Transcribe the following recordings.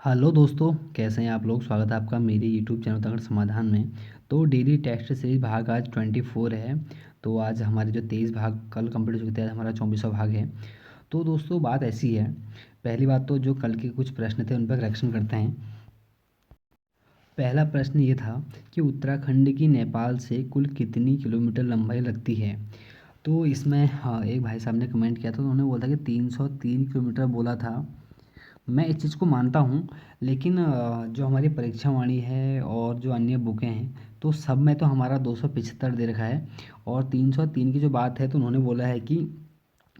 Hello दोस्तों, कैसे हैं आप लोग। स्वागत है आपका मेरे यूट्यूब चैनल उत्तराखंड समाधान में। तो डेली टेस्ट सीरीज भाग आज 24 है। तो आज हमारे जो 23 भाग कल कंप्लीट हो चुके थे, आज हमारा 24वां भाग है। तो दोस्तों बात ऐसी है, पहली बात तो जो कल के कुछ प्रश्न थे उन पर करेक्शन करते हैं। पहला प्रश्न ये था कि उत्तराखंड की नेपाल से कुल कितनी किलोमीटर लंबाई लगती है। तो इसमें हाँ, एक भाई साहब ने कमेंट किया था, तो उन्होंने बोला था कि 303 किलोमीटर बोला था। मैं इस चीज़ को मानता हूँ, लेकिन जो हमारी परीक्षा वाणी है और जो अन्य बुकें हैं तो सब में तो हमारा 275 दे रखा है। और 303 की जो बात है तो उन्होंने बोला है कि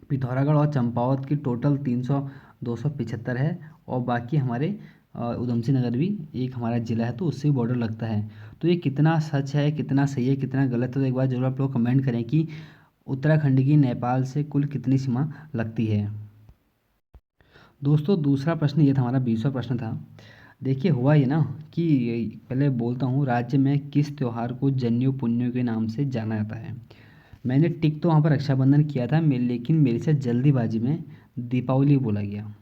पिथौरागढ़ और चंपावत की टोटल 275 है। और बाकी हमारे उधम सिंह नगर भी एक हमारा ज़िला है तो उससे भी बॉर्डर लगता है। तो ये कितना सच है, कितना सही है, कितना गलत है, तो एक बार जरूर आप लोग कमेंट करें कि उत्तराखंड की नेपाल से कुल कितनी सीमा लगती है। दोस्तों दूसरा प्रश्न ये था, हमारा 20वां प्रश्न था। देखिए हुआ ये ना कि पहले बोलता हूँ, राज्य में किस त्योहार को जन्यू पुन्यू के नाम से जाना जाता है। मैंने टिक तो वहाँ पर रक्षाबंधन किया था लेकिन मेरे से जल्दीबाजी में दीपावली बोला गया।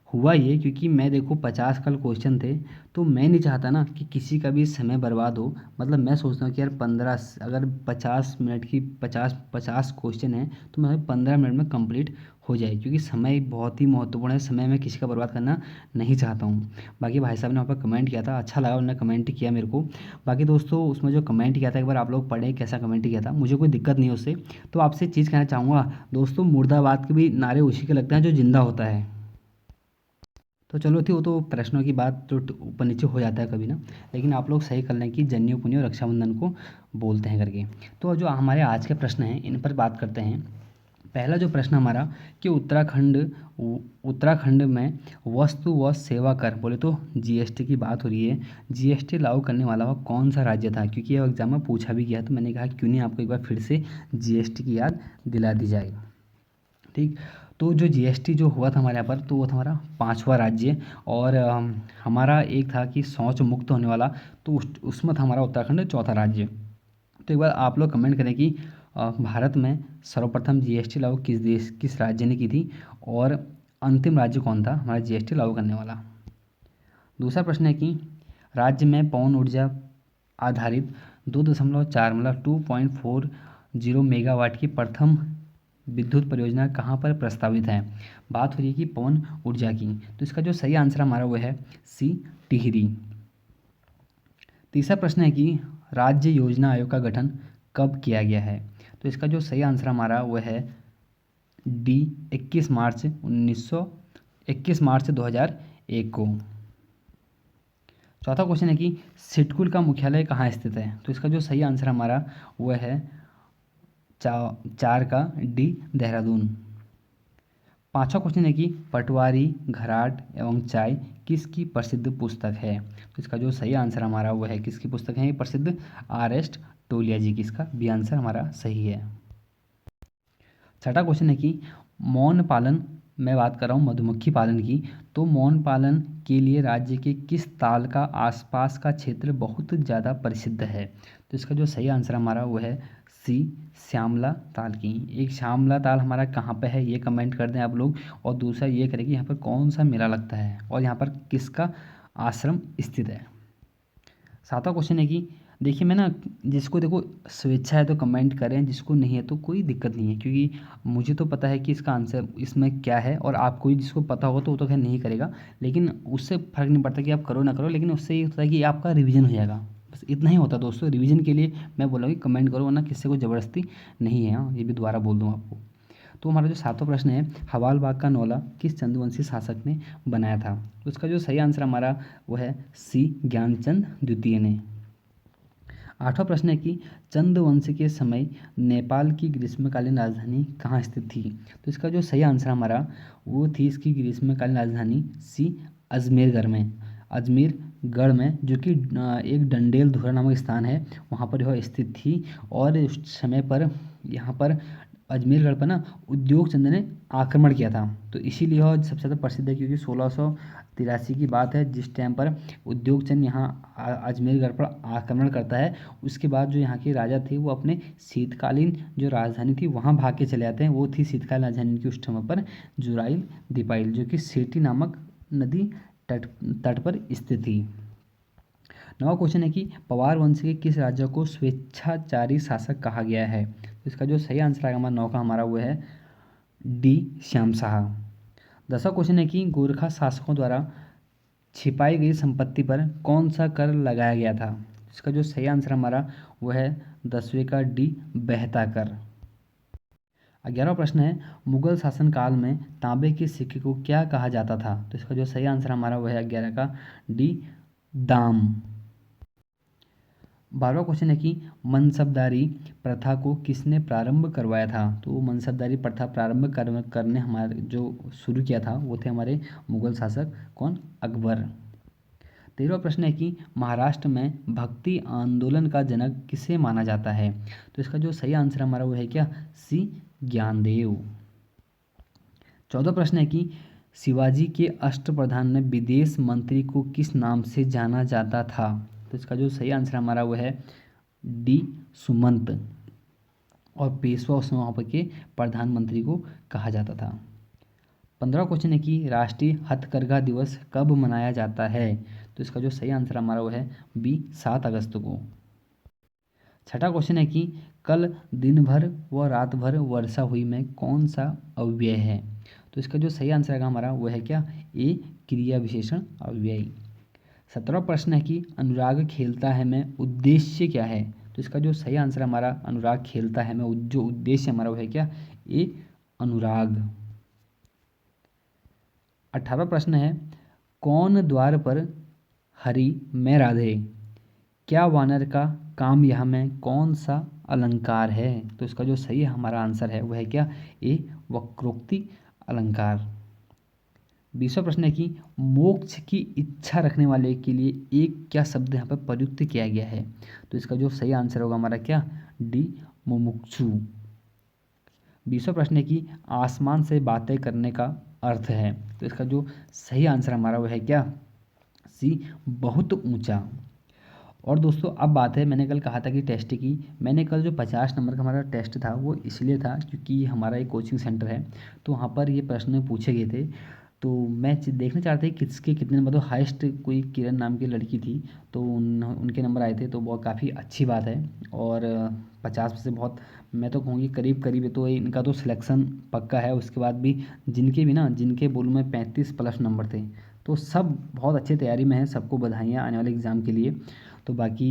हुआ ये क्योंकि मैं देखो 50 कल क्वेश्चन थे, तो मैं नहीं चाहता ना कि किसी का भी समय बर्बाद हो। मतलब मैं सोचता हूँ कि यार 15, अगर 50 मिनट की 50 50 क्वेश्चन है तो मैं 15 मिनट में कंप्लीट हो जाए, क्योंकि समय बहुत ही महत्वपूर्ण है। समय में किसी का बर्बाद करना नहीं चाहता हूँ। बाकी भाई साहब ने वहाँ पर कमेंट किया था, अच्छा लगा उन्होंने कमेंट किया मेरे को। बाकी दोस्तों उसमें जो कमेंट किया था एक बार आप लोग पढ़ें कैसा कमेंट किया था, मुझे कोई दिक्कत नहीं है उससे। तो आपसे एक चीज़ कहना चाहूँगा दोस्तों, मुर्दाबाद के भी नारे उसी के लगते हैं जो जिंदा होता है। तो चलो थी, वो तो प्रश्नों की बात तो ऊपर नीचे हो जाता है कभी ना। लेकिन आप लोग सही कर लें कि जन्यू पुन्यू रक्षाबंधन को बोलते हैं करके। तो जो हमारे आज के प्रश्न हैं इन पर बात करते हैं। पहला जो प्रश्न हमारा कि उत्तराखंड में वस्तु व सेवा कर बोले तो जीएसटी की बात हो रही है। जीएसटी लागू करने वाला वह कौन सा राज्य था, क्योंकि ये एग्जाम में पूछा भी गया, तो मैंने कहा क्यों नहीं आपको एक बार फिर से जीएसटी की याद दिला दी जाए। ठीक। तो जो जीएसटी जो हुआ था हमारे यहाँ पर, तो वो था हमारा 5वां राज्य। और हमारा एक था कि शौच मुक्त होने वाला, तो उसमें था हमारा उत्तराखंड 4था राज्य। तो एक बार आप लोग कमेंट करें कि भारत में सर्वप्रथम जीएसटी लागू किस राज्य ने की थी, और अंतिम राज्य कौन था हमारा जीएसटी लागू करने वाला। दूसरा प्रश्न है कि राज्य में पवन ऊर्जा आधारित 2.4 मतलब 2.40 मेगावाट की प्रथम विद्युत परियोजना कहाँ पर प्रस्तावित है। बात हो रही है कि पवन ऊर्जा की, तो इसका जो सही आंसर हमारा वो है सी, टिहरी। तीसरा प्रश्न है कि राज्य योजना आयोग का गठन कब किया गया है। तो इसका जो सही आंसर हमारा वो है डी, 21 मार्च 2001 को। चौथा क्वेश्चन है कि सिडकुल का मुख्यालय कहाँ स्थित है। तो इसका जो सही आंसर हमारा वो है 4 का डी, देहरादून। पांचवा क्वेश्चन है कि पटवारी, घराट एवं चाय किसकी प्रसिद्ध पुस्तक है। तो इसका जो सही आंसर हमारा वो है, किसकी पुस्तक है ये प्रसिद्ध, आर एस टोलिया जी की। इसका भी आंसर हमारा सही है। छठा क्वेश्चन है कि मौन पालन, मैं बात कर रहा हूँ मधुमक्खी पालन की, तो मौन पालन के लिए राज्य के किस ताल का आसपास का क्षेत्र बहुत ज़्यादा प्रसिद्ध है। तो इसका जो सही आंसर हमारा वो है सी, श्यामला ताल की। एक श्यामला ताल हमारा कहाँ पे है ये कमेंट कर दें आप लोग। और दूसरा ये करें कि यहाँ पर कौन सा मेला लगता है और यहाँ पर किसका आश्रम स्थित है। सातवां क्वेश्चन है कि देखिए मैं ना, जिसको देखो स्वेच्छा है तो कमेंट करें, जिसको नहीं है तो कोई दिक्कत नहीं है, क्योंकि मुझे तो पता है कि इसका आंसर इसमें क्या है। और आपको ही जिसको पता होगा तो वो तो खैर नहीं करेगा, लेकिन उससे फ़र्क नहीं पड़ता कि आप करो ना करो, लेकिन उससे ये होता है कि आपका रिवीजन हो जाएगा। बस इतना ही होता है दोस्तों, रिवीजन के लिए मैं बोला कि कमेंट करो, वरना किसी को ज़बरदस्ती नहीं है। हाँ, ये भी दोबारा बोल दूँ आपको। तो हमारा जो सातवां प्रश्न है, हवालबाग का नौला किस चंद्रवंशी शासक ने बनाया था। तो इसका जो सही आंसर हमारा वो है सी, ज्ञानचंद द्वितीय ने। आठवां प्रश्न है कि चंद्रवंश के समय नेपाल की ग्रीष्मकालीन राजधानी कहाँ स्थित थी। तो इसका जो सही आंसर हमारा वो थी इसकी ग्रीष्मकालीन राजधानी सी, अजमेरगढ़ में। अजमेरगढ़ में, जो कि एक डंडेल धुरा नामक स्थान है, वहाँ पर यह स्थित थी। और उस समय पर यहाँ पर अजमेरगढ़ पर ना उद्योग चंद ने आक्रमण किया था, तो इसीलिए यह सबसे ज़्यादा प्रसिद्ध है, क्योंकि 1683 की बात है जिस टाइम पर उद्योग चंद यहाँ अजमेरगढ़ पर आक्रमण करता है। उसके बाद जो यहाँ के राजा थे वो अपने शीतकालीन जो राजधानी थी वहाँ भाग के चले आते हैं। वो थी शीतकालीन राजधानी की उस समय पर जुराइल दीपाइल, जो कि सेठी नामक नदी तट तट पर स्थित थी। नवा क्वेश्चन है कि पवार वंश के किस राजा को स्वेच्छाचारी शासक कहा गया है? तो इसका जो सही आंसर आएगा हमारा 9 का हमारा वो है डी श्याम शाह। 10वां क्वेश्चन है कि गोरखा शासकों द्वारा छिपाई गई संपत्ति पर कौन सा कर लगाया गया था? इसका जो सही आंसर हमारा वो है 10वें का डी बहता कर। 11वां प्रश्न है मुगल शासनकाल में तांबे के सिक्के को क्या कहा जाता था? तो इसका जो सही आंसर हमारा वो है 11 का डी दाम। 12वां क्वेश्चन है कि मनसबदारी प्रथा को किसने प्रारंभ करवाया था? तो मनसबदारी प्रथा प्रारंभ करने हमारे जो शुरू किया था वो थे हमारे मुगल शासक कौन? अकबर। 13वां प्रश्न है कि महाराष्ट्र में भक्ति आंदोलन का जनक किसे माना जाता है? तो इसका जो सही आंसर हमारा वो है क्या? सी ज्ञानदेव। 14वां प्रश्न है कि शिवाजी के अष्टप्रधान में विदेश मंत्री को किस नाम से जाना जाता था? तो इसका जो सही आंसर हमारा वो है डी सुमंत। और पेशवा उस वहाँ पर के प्रधानमंत्री को कहा जाता था। 15वां क्वेश्चन है कि राष्ट्रीय हथकरघा दिवस कब मनाया जाता है? तो इसका जो सही आंसर हमारा वो है बी 7 अगस्त को। 6वां क्वेश्चन है कि कल दिन भर व रात भर वर्षा हुई में कौन सा अव्यय है? तो इसका जो सही आंसर आएगा हमारा वो है क्या? ए क्रिया विशेषण अव्यय। 17वां प्रश्न है कि अनुराग खेलता है में उद्देश्य क्या है? तो इसका जो सही आंसर हमारा अनुराग खेलता है में जो उद्देश्य हमारा वो है क्या? ए अनुराग। 18वां प्रश्न है कौन द्वार पर हरि में राधे, क्या वानर का काम यह में कौन सा अलंकार है? तो इसका जो सही हमारा आंसर है वो है क्या? ए वक्रोक्ति अलंकार। 20वां प्रश्न है कि मोक्ष की इच्छा रखने वाले के लिए एक क्या शब्द यहाँ पर प्रयुक्त किया गया है? तो इसका जो सही आंसर होगा हमारा क्या? डी मुमुक्षु। 20वां प्रश्न है कि आसमान से बातें करने का अर्थ है? तो इसका जो सही आंसर हमारा वो है क्या? सी बहुत ऊंचा। और दोस्तों अब बात है, मैंने कल कहा था कि टेस्ट की, मैंने कल जो 50 नंबर का हमारा टेस्ट था वो इसलिए था क्योंकि हमारा एक कोचिंग सेंटर है तो वहाँ पर ये प्रश्न पूछे गए थे। तो मैं देखना चाहता था किसके कितने नंबर, तो हाईएस्ट कोई किरण नाम की लड़की थी तो उनके नंबर आए थे तो बहुत काफ़ी अच्छी बात है। और 50 में से बहुत, मैं तो कहूँगी करीब करीब है, तो इनका तो सिलेक्शन पक्का है। उसके बाद भी जिनके बोलूँ मैं 35 प्लस नंबर थे तो सब बहुत अच्छी तैयारी में है, सबको बधाइयाँ आने वाले एग्ज़ाम के लिए। तो बाकी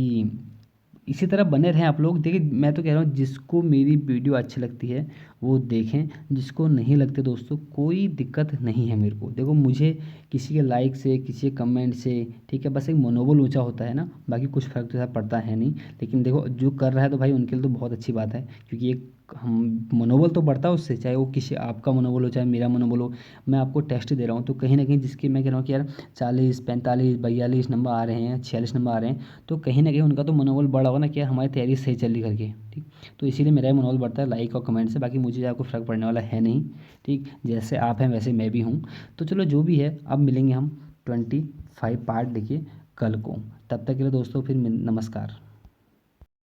इसी तरह बने रहें आप लोग। देखिए मैं तो कह रहा हूँ जिसको मेरी वीडियो अच्छी लगती है वो देखें, जिसको नहीं लगते दोस्तों कोई दिक्कत नहीं है मेरे को। देखो मुझे किसी के लाइक से किसी के कमेंट से, ठीक है, बस एक मनोबल ऊंचा होता है ना, बाकी कुछ फर्क तो ऐसा पड़ता है नहीं। लेकिन देखो जो कर रहा है तो भाई उनके लिए तो बहुत अच्छी बात है क्योंकि एक हम मनोबल तो बढ़ता है उससे, चाहे वो किसी आपका मनोबल हो चाहे मेरा मनोबल हो। मैं आपको टेस्ट दे रहा हूँ तो कहीं ना कहीं जिसके मैं कह रहा हूँ कि यार 40 45 42 नंबर आ रहे हैं, 46 नंबर आ रहे हैं, तो कहीं ना कहीं उनका तो मनोबल बढ़ा होगा ना कि यार हमारी तैयारी सही चल रही करके, ठीक। तो इसीलिए मेरा मनोबल बढ़ता है लाइक और कमेंट से, बाकी मुझे आपको फ़र्क पड़ने वाला है नहीं, ठीक। जैसे आप हैं वैसे मैं भी हूँ। तो चलो जो भी है, अब मिलेंगे हम 25 पार्ट देखिए कल को। तब तक के लिए दोस्तों फिर नमस्कार।